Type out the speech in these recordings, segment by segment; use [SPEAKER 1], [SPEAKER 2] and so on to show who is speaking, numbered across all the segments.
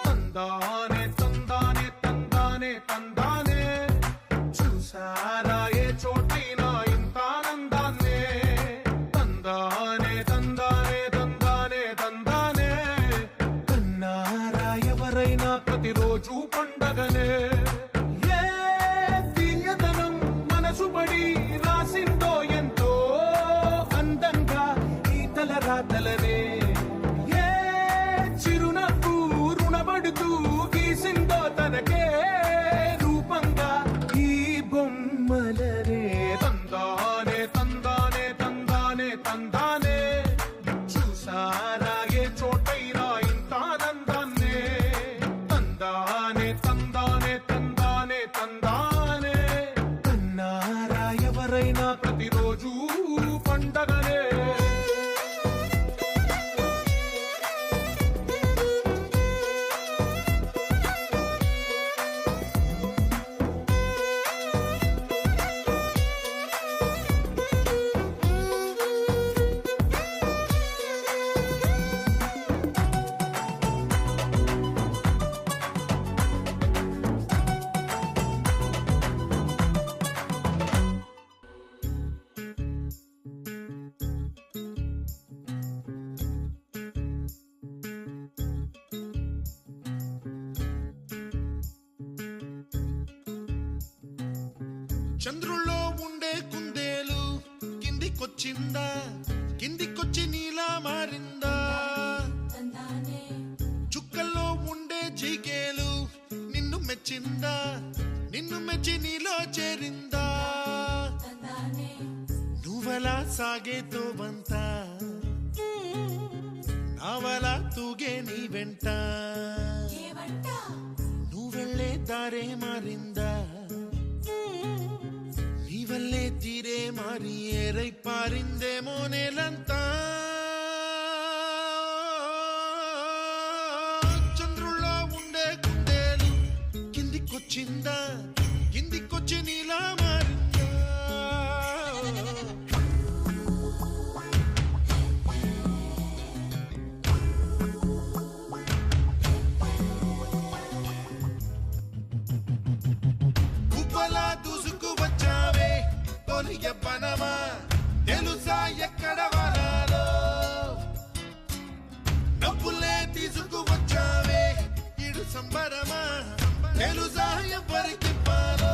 [SPEAKER 1] తందానే తందానే తందానే తందానే చూసారా ఏ చోటైనా ఇంత ఆనందాన్నే తందానే తందానే తందానే తందానే కన్నారా ఎవరైనా ప్రతిరోజు పండగనే ఏ తీయదనం మనసు పడి రాసిందో ఎంతో అందంగా ఈ తలరాతలనే గీసిందో తనకే రూపంగా ఈ బొమ్మలనే తందానే తందానే తందానే తందానే చూసారా ఏ చోటైనా ఇంత ఆనందాన్నే తందానే తందానే తందానే తందానే కన్నారా ఎవరైనా ప్రతిరోజు పండగనే
[SPEAKER 2] చంద్రుల్లో ఉండే కుందేలు కిందికొచ్చిందా కిందికొచ్చి నీలా మారిందా చుక్కల్లో ఉండే జీకేలు నిన్ను మెచ్చిందా నిన్ను మెచ్చి నీలో చేరిందా నువ్వలా సాగేతో వంతా నావలా తూగే నీ వెంట నువ్వెళ్ళే దారే మారిందా నీవల్లే తీరే మారి ఏరై పారిందేమో నేలంతా చంద్రుల్లో ఉండే కుందేలు కిందికొచ్చిందా కిందికొచ్చి నీలా మారిందా కుప్పలా దూసుకు వచ్చావే తొలి యవ్వనమా తెలుసా ఎక్కడ వాలాలో నవ్వులే తీసుకు వచ్చావే ఇడు సంబరమా తెలుసా ఎవరికి పాలో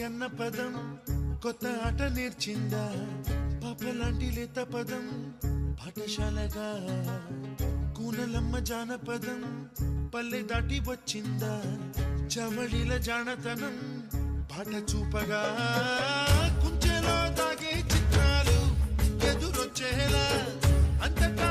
[SPEAKER 2] అన్న పదం కొత్త ఆట నేర్చిందా పాపలాంటి లేత పదం పాఠశాలగా కూనలమ్మ జానపదం పల్లె దాటి వచ్చిందా చవళిల జానతనం పాట చూపగా కుంచెలో దాగే చిత్రాలు ఎదురొచ్చేలా అంతటా